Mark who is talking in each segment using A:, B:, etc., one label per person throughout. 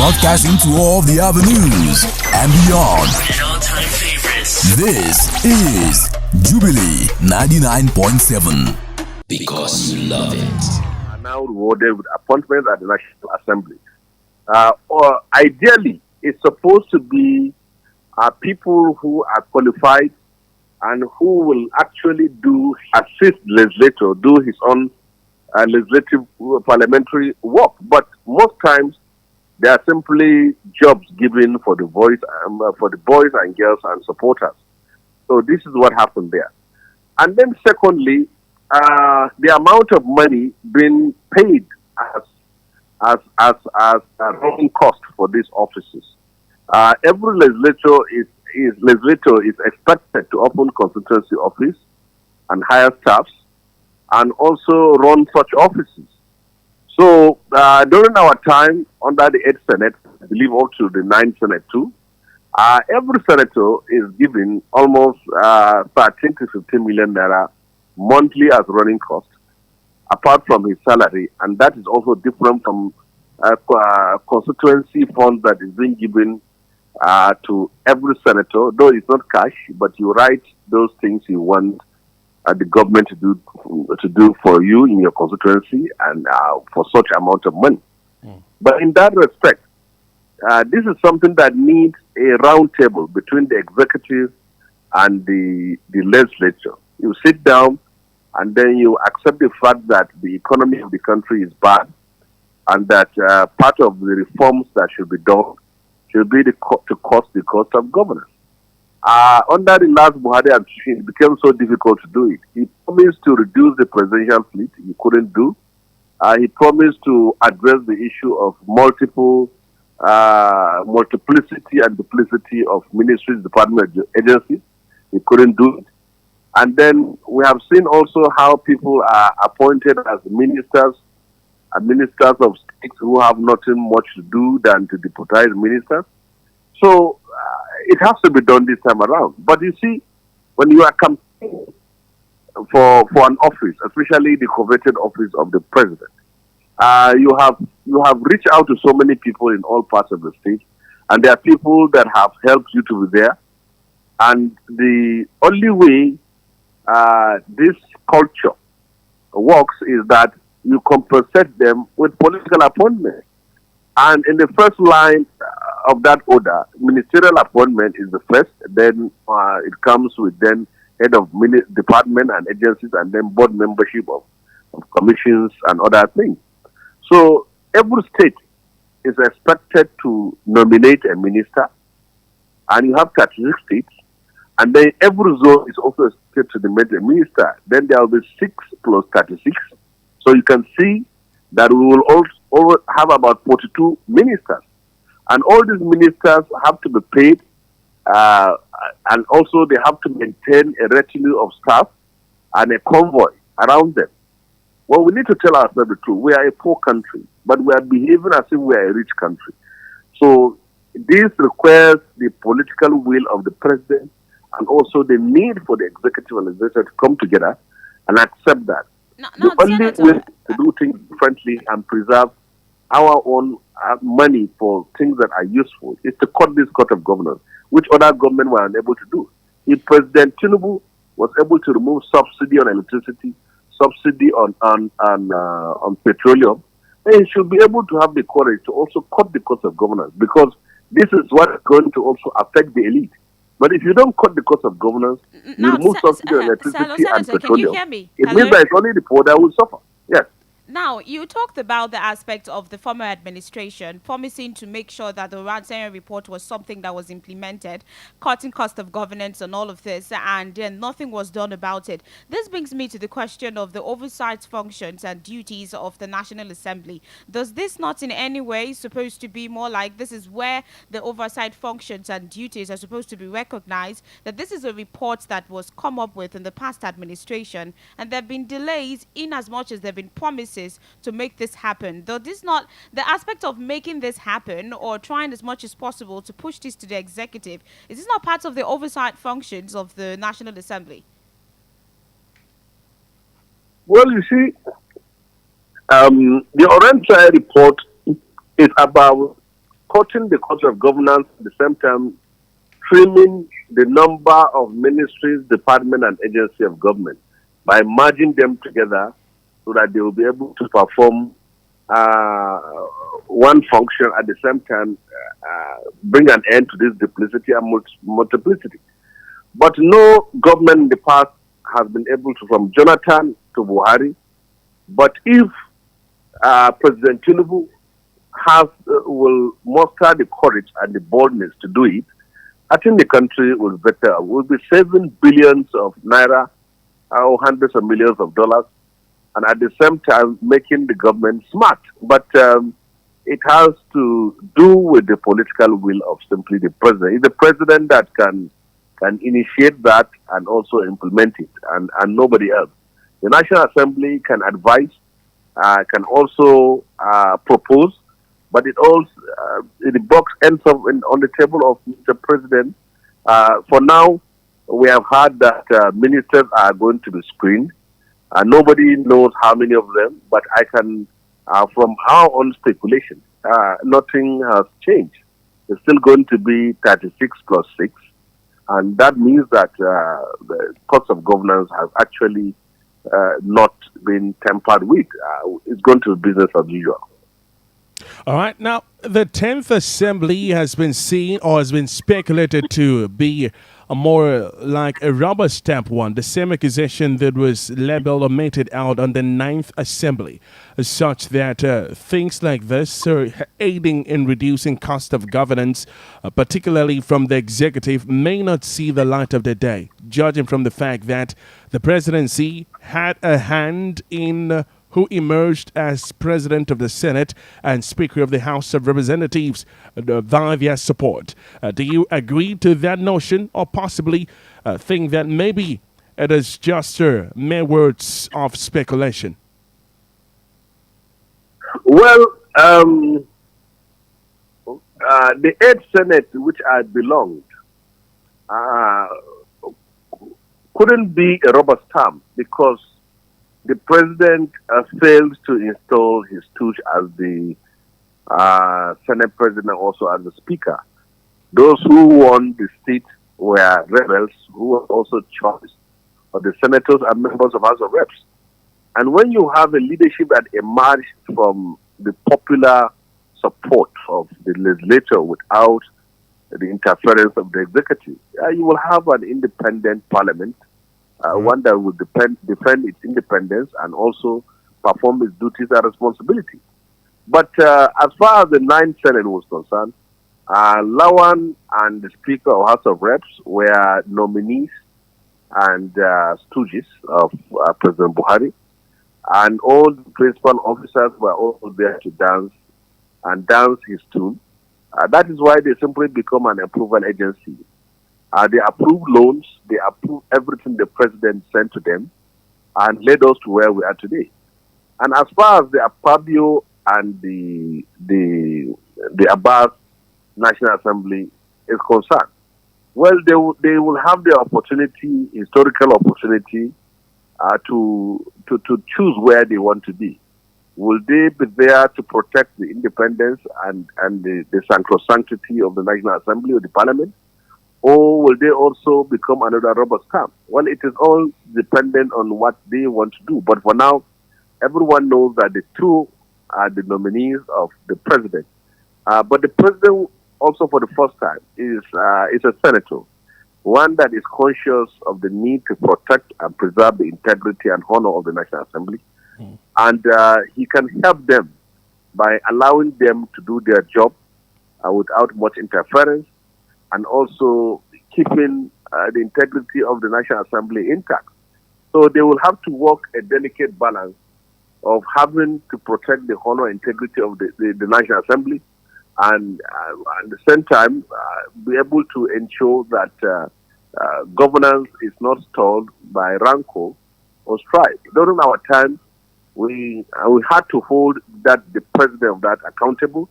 A: broadcasting to all the avenues and beyond.
B: All-time favorites.
A: This is Jubilee 99.7.
B: Because you love it.
C: Are now rewarded with appointments at the National Assembly. Or ideally, it's supposed to be people who are qualified and who will actually assist legislator, do his own legislative parliamentary work. But most times, they are simply jobs given for the boys and girls and supporters. So this is what happened there. And then secondly, the amount of money being paid as a running cost for these offices. Every legislator is expected to open constituency office and hire staffs and also run such offices. So during our time under the 8th Senate, I believe up to the 9th Senate too, every senator is given almost 13 to 15 million naira monthly as running cost, apart from his salary, and that is also different from constituency funds that is being given to every senator, though it's not cash, but you write those things you want the government to do for you in your constituency and for such amount of money. But in that respect, this is something that needs a round table between the executive and the legislature. You sit down and then you accept the fact that the economy of the country is bad and that part of the reforms that should be done should be to cost the cost of governance. Under the last Buhari administration, it became so difficult to do it. He promised to reduce the presidential fleet. He couldn't do. He promised to address the issue of multiplicity and duplicity of ministries, departments, agencies. He couldn't do it. And then we have seen also how people are appointed as ministers and ministers of states who have nothing much to do than to deputize ministers. So it has to be done this time around. But you see, when you are campaigning for an office, especially the coveted office of the president, you have reached out to so many people in all parts of the state, and there are people that have helped you to be there. And the only way this culture works is that you compensate them with political appointments. And in the first line of that order, ministerial appointment is the first, then it comes with then head of department and agencies, and then board membership of commissions and other things. So every state is expected to nominate a minister, and you have 36 states, and then every zone is also expected to nominate a minister. Then there will be 6 plus 36. So you can see that we will also have about 42 ministers. And all these ministers have to be paid, and also they have to maintain a retinue of staff and a convoy around them. Well, we need to tell ourselves the truth. We are a poor country, but we are behaving as if we are a rich country. So this requires the political will of the president and also the need for the executive and legislature to come together and accept that. The only way to do things differently and preserve our own money for things that are useful is to cut this cut of governance, which other government were unable to do. If President Tinubu was able to remove subsidy on electricity, subsidy on petroleum, then he should be able to have the courage to also cut the cost of governance, because this is what is going to also affect the elite. But if you don't cut the cost of governance, you remove subsidy on electricity and petroleum, it means that it's only the poor that will suffer. Yes.
D: Now, you talked about the aspect of the former administration promising to make sure that the Ransom report was something that was implemented, cutting cost of governance and all of this, and then nothing was done about it. This brings me to the question of the oversight functions and duties of the National Assembly. Does this not in any way supposed to be more like this is where the oversight functions and duties are supposed to be recognized, that this is a report that was come up with in the past administration, and there have been delays in as much as there have been promises to make this happen? Though this not the aspect of making this happen or trying as much as possible to push this to the executive, is this not part of the oversight functions of the National Assembly?
C: Well, you see, the Orange report is about cutting the cost of governance at the same time trimming the number of ministries, departments, and agencies of government by merging them together so that they will be able to perform one function at the same time, bring an end to this duplicity and multiplicity. But no government in the past has been able to, from Jonathan to Buhari. But if President Tinubu will muster the courage and the boldness to do it, I think the country will be better. We'll be saving billions of naira or hundreds of millions of dollars, and at the same time making the government smart. But it has to do with the political will of simply the president. It's the president that can initiate that and also implement it, and nobody else. The National Assembly can advise, can also propose, but it also the box ends up on the table of Mr. President. For now, we have heard that ministers are going to be screened. Nobody knows how many of them, but I can, from our own speculation, nothing has changed. It's still going to be 36 plus 6, and that means that the cost of governance has actually not been tampered with. It's going to be business as usual.
E: All right. Now, the 10th Assembly has been seen or has been speculated to be a more like a rubber stamp one, the same accusation that was labeled or meted out on the 9th Assembly, such that things like this are aiding in reducing cost of governance, particularly from the executive, may not see the light of the day, judging from the fact that the presidency had a hand in who emerged as President of the Senate and Speaker of the House of Representatives via their support. Do you agree to that notion, or possibly think that maybe it is just mere words of speculation?
C: Well, the 8th Senate, which I belonged, couldn't be a rubber stamp because the president failed to install his stooge as the Senate president, also as the speaker. Those who won the seat were rebels who were also choice of the senators and members of House of Reps. And when you have a leadership that emerged from the popular support of the legislature without the interference of the executive, you will have an independent parliament, one that will defend its independence and also perform its duties and responsibilities. But as far as the 9th Senate was concerned, Lawan and the Speaker of House of Reps were nominees and stooges of President Buhari, and all the principal officers were also there to dance his tune. That is why they simply become an approval agency. They approve loans, they approve everything the president sent to them, and led us to where we are today. And as far as the Akpabio and the Abbas National Assembly is concerned, well, they will have the opportunity, historical opportunity, to choose where they want to be. Will they be there to protect the independence and the sacrosanctity of the National Assembly or the Parliament? Or will they also become another rubber stamp? Well, it is all dependent on what they want to do. But for now, everyone knows that the two are the nominees of the president. But the president, also for the first time, is a senator, one that is conscious of the need to protect and preserve the integrity and honor of the National Assembly. And he can help them by allowing them to do their job without much interference, and also keeping the integrity of the National Assembly intact. So they will have to work a delicate balance of having to protect the honor and integrity of the National Assembly, and at the same time be able to ensure that governance is not stalled by rancor or strife. During our time, we had to hold the president of that accountable,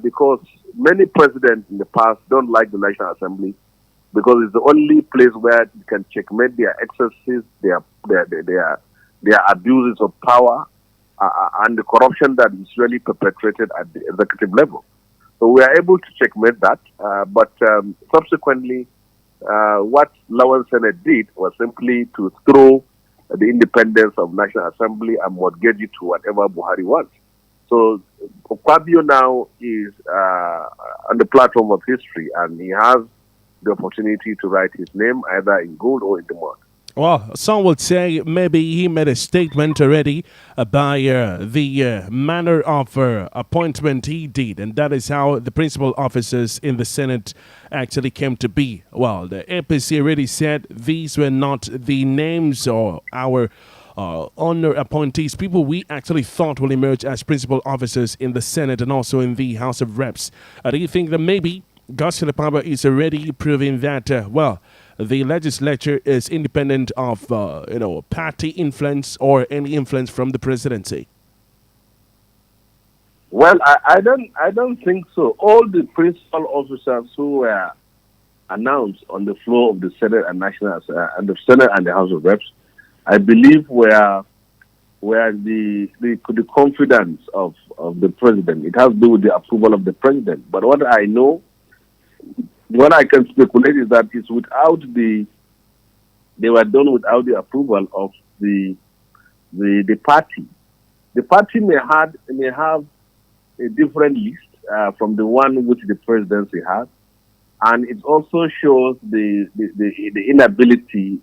C: because many presidents in the past don't like the National Assembly because it's the only place where you can checkmate their excesses, their abuses of power, and the corruption that is really perpetrated at the executive level. So we are able to checkmate that. But subsequently, what Lawan Senate did was simply to throw the independence of National Assembly and mortgage it to whatever Buhari wants. So Fabio now is on the platform of history, and he has the opportunity to write his name either in gold or in the mud.
E: Well, some would say maybe he made a statement already by the manner of appointment he did, and that is how the principal officers in the Senate actually came to be. Well, the APC already said these were not the names or our honor appointees, people we actually thought will emerge as principal officers in the Senate and also in the House of Reps. Do you think that maybe Godswill Akpabio is already proving that, the legislature is independent of, party influence or any influence from the presidency?
C: Well, I don't think so. All the principal officers who were announced on the floor of the Senate and the Senate and the House of Reps, I believe were the confidence of the president. It has to do with the approval of the president. But what I know, what I can speculate is that it's they were done without the approval of the party. The party may have a different list from the one which the presidency has, and it also shows the inability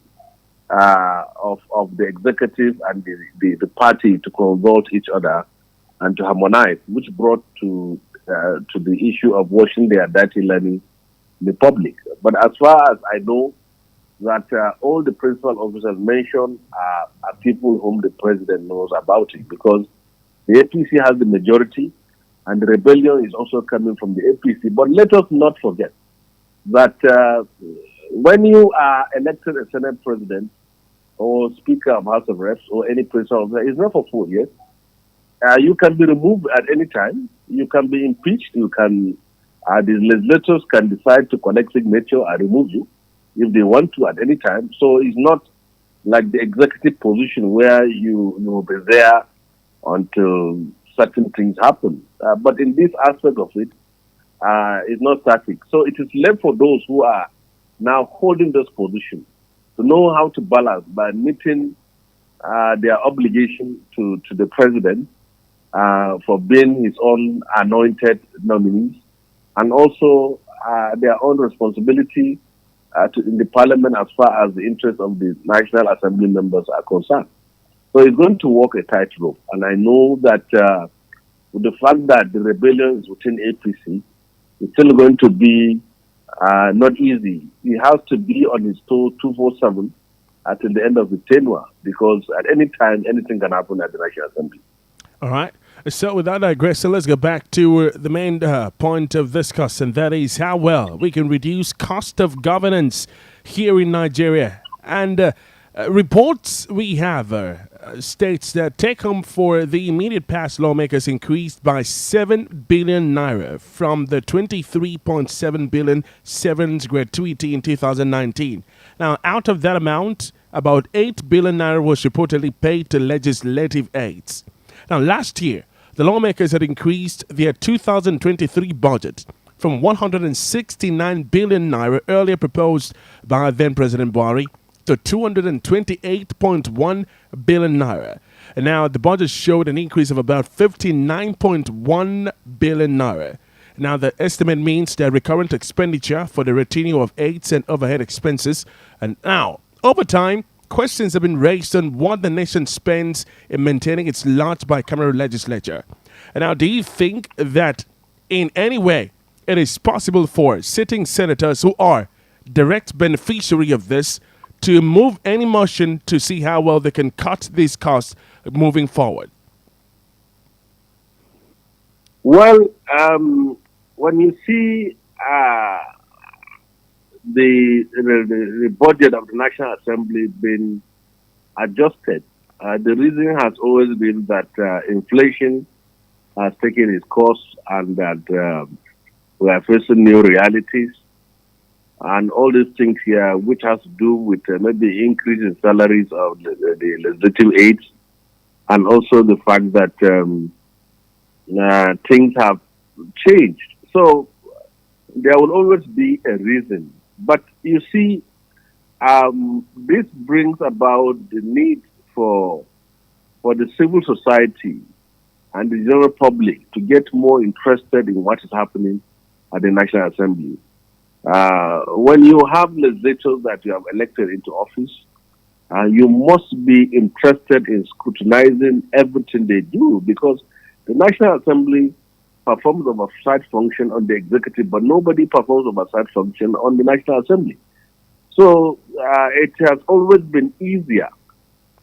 C: of the executive and the party to consult each other and to harmonize, which brought to the issue of washing their dirty linen in the public. But as far as I know, that all the principal officers mentioned are people whom the president knows about it, because the APC has the majority and the rebellion is also coming from the APC. But let us not forget that when you are elected a Senate president or Speaker of House of Reps or any principal officer, it's not for 4 years. You can be removed at any time. You can be impeached. You can. The legislators can decide to collect signature and remove you if they want to at any time. So it's not like the executive position where you will be there until certain things happen. But in this aspect of it, it's not static. So it is left for those who are now holding this position to know how to balance by meeting their obligation to the president for being his own anointed nominees, and also their own responsibility in the parliament as far as the interests of the National Assembly members are concerned. So he's going to walk a tightrope, and I know that with the fact that the rebellion is within APC, it's still going to be not easy. He has to be on his toes 24/7 until the end of the tenure, because at any time, anything can happen at the National Assembly.
E: All right. So without digressing, let's go back to the main point of this discussion, and that is how well we can reduce cost of governance here in Nigeria. And reports we have states that take home for the immediate past lawmakers increased by 7 billion naira from the 23.7 billion severance gratuity in 2019. Now, out of that amount, about 8 billion naira was reportedly paid to legislative aides. Now, last year, the lawmakers had increased their 2023 budget from 169 billion naira earlier proposed by then President Buhari to 228.1 billion naira. And now the budget showed an increase of about 59.1 billion naira. Now the estimate means that recurrent expenditure for the retinue of aids and overhead expenses. And now, over time, questions have been raised on what the nation spends in maintaining its large bicameral legislature. And now, do you think that in any way it is possible for sitting senators who are direct beneficiary of this to move any motion to see how well they can cut these costs moving forward?
C: Well, when you see the budget of the National Assembly being adjusted, the reason has always been that inflation has taken its course and that we are facing new realities and all these things here, which has to do with maybe increase in salaries of the legislative aides, and also the fact that things have changed. So So there will always be a reason. But you see, this brings about the need for the civil society and the general public to get more interested in what is happening at the National Assembly. When you have legislators that you have elected into office, you must be interested in scrutinizing everything they do, because the National Assembly performs oversight function on the executive, but nobody performs oversight function on the National Assembly. So it has always been easier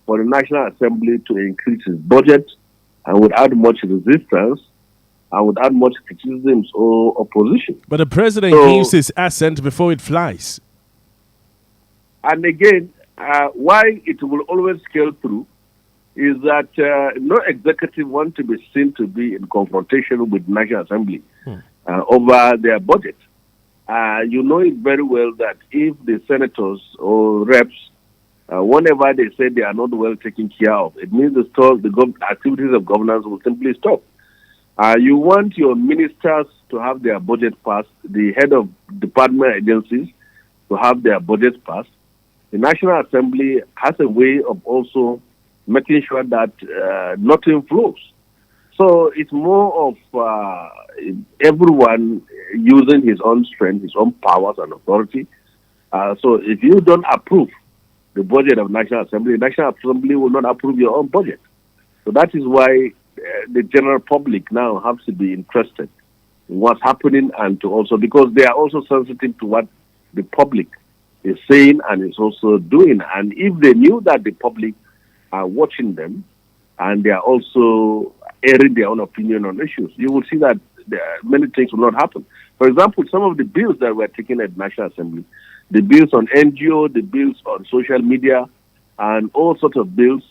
C: for the National Assembly to increase its budget and without much resistance and without much criticisms or opposition.
E: But the president gives his assent before it flies.
C: And again, why it will always scale through is that no executive wants to be seen to be in confrontation with the National Assembly over their budget. You know it very well that if the senators or reps, whenever they say they are not well taken care of, it means the activities of governance will simply stop. You want your ministers to have their budget passed, the head of department agencies to have their budget passed. The National Assembly has a way of also making sure that nothing flows. So it's more of everyone using his own strength, his own powers and authority. So if you don't approve the budget of National Assembly, the National Assembly will not approve your own budget. So that is why the general public now has to be interested in what's happening, and to also, because they are also sensitive to what the public is saying and is also doing. And if they knew that the public are watching them and they are also airing their own opinion on issues, you will see that many things will not happen. For example, some of the bills that were taken at the National Assembly, the bills on NGO, the bills on social media, and all sorts of bills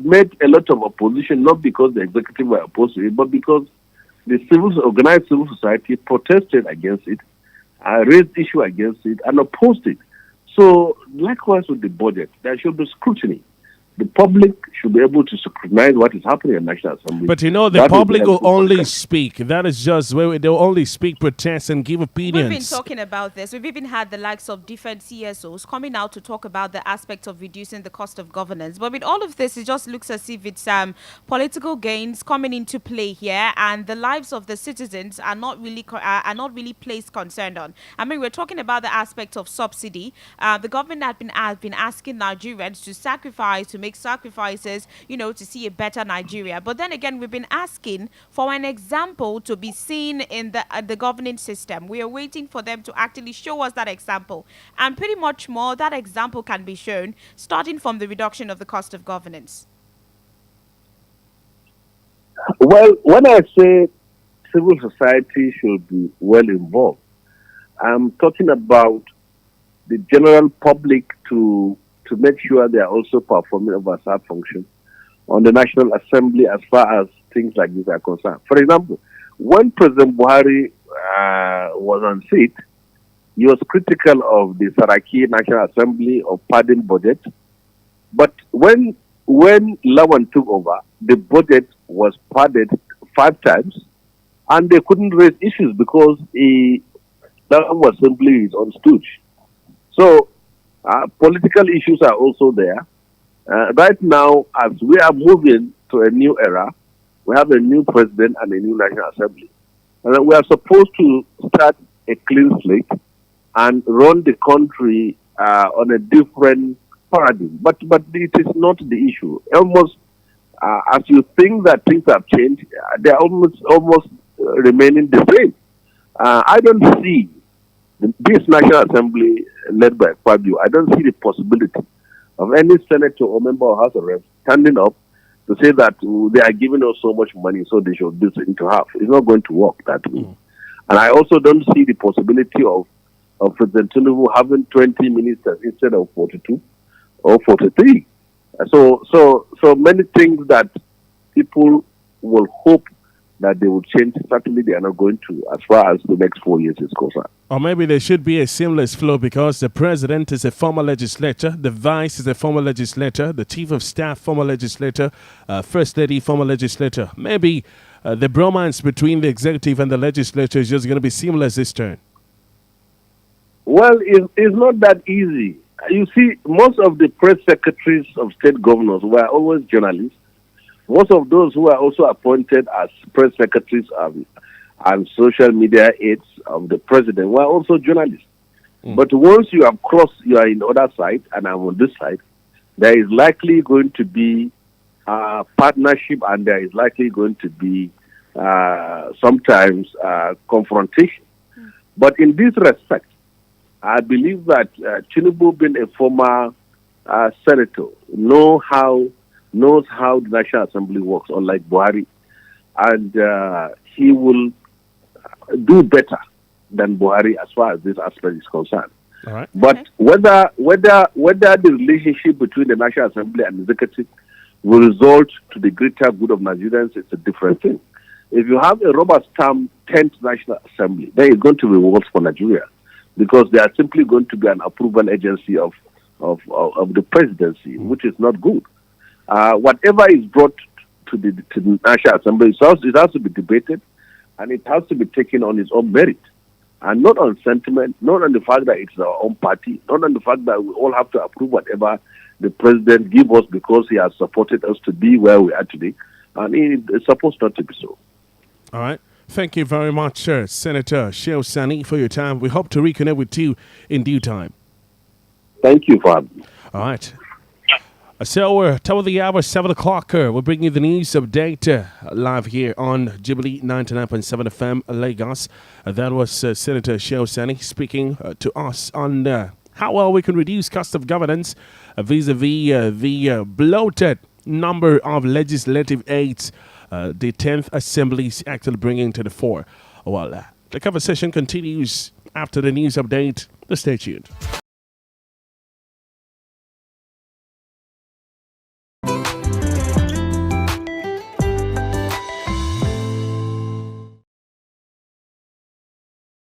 C: made a lot of opposition, not because the executive were opposed to it, but because the organized civil society protested against it, raised issue against it, and opposed it. So, likewise with the budget, there should be scrutiny. The public should be able to scrutinize what is happening in the National Assembly.
E: But you know, the public will only speak. That is just where they'll only speak, protest, and give opinions.
D: We've been talking about this. We've even had the likes of different CSOs coming out to talk about the aspect of reducing the cost of governance. But with all of this, it just looks as if it's political gains coming into play here, and the lives of the citizens are not really placed concerned on. I mean, we're talking about the aspect of subsidy. The government has been asking Nigerians to make sacrifices, to see a better Nigeria. But then again, we've been asking for an example to be seen in the governing system. We are waiting for them to actually show us that example. And pretty much more, that example can be shown, starting from the reduction of the cost of governance.
C: Well, when I say civil society should be well involved, I'm talking about the general public to make sure they are also performing oversight function on the National Assembly as far as things like this are concerned. For example, when President Buhari was on seat, he was critical of the Saraki National Assembly of padding budget. But when Lawan took over, the budget was padded 5 times, and they couldn't raise issues because Lawan was simply his own stooge. So political issues are also there. Right now, as we are moving to a new era, we have a new president and a new National Assembly. And we are supposed to start a clean slate and run the country on a different paradigm. But it is not the issue. Almost as you think that things have changed, they are almost remaining the same. I don't see this National Assembly led by Fabio, I don't see the possibility of any senator or member of House of Reps standing up to say that they are giving us so much money, so they should do it into half. It's not going to work that way. And I also don't see the possibility of President Tinubu having 20 ministers instead of 42 or 43. So many things that people will hope that they will change, certainly they are not going to, as far as the next 4 years is concerned.
E: Or maybe there should be a seamless flow, because the president is a former legislator, the vice is a former legislator, the chief of staff, former legislator, first lady, former legislator. Maybe the bromance between the executive and the legislature is just going to be seamless this turn?
C: Well, it's not that easy. You see, most of the press secretaries of state governors were always journalists. Most of those who are also appointed as press secretaries and social media aides of the president were also journalists. But once you have crossed, you are in the other side, and I'm on this side, there is likely going to be partnership, and there is likely going to be sometimes confrontation. But in this respect, I believe that Tinubu, being a former senator, knows how the National Assembly works, unlike Buhari, and he will do better than Buhari as far as this aspect is concerned.
E: All right.
C: But whether the relationship between the National Assembly and the executive will result to the greater good of Nigerians, it's a different thing. If you have a rubber stamp 10th National Assembly, then it's going to be worse for Nigeria, because they are simply going to be an approval agency of the presidency, which is not good. Whatever is brought to the National Assembly, it has to be debated, and it has to be taken on its own merit, and not on sentiment, not on the fact that it's our own party, not on the fact that we all have to approve whatever the president gives us because he has supported us to be where we are today, and it's supposed not to be so.
E: All right. Thank you very much, Senator Shehu Sani, for your time. We hope to reconnect with you in due time.
C: Thank you for having me.
E: All right. So we're top of the hour, 7 o'clock. We'll bring you the news update live here on Jubilee 99.7 FM Lagos. That was Senator Shehu Sani speaking to us on how well we can reduce cost of governance vis-a-vis the bloated number of legislative aids the 10th Assembly is actually bringing to the fore. Well, the conversation continues after the news update. Stay tuned.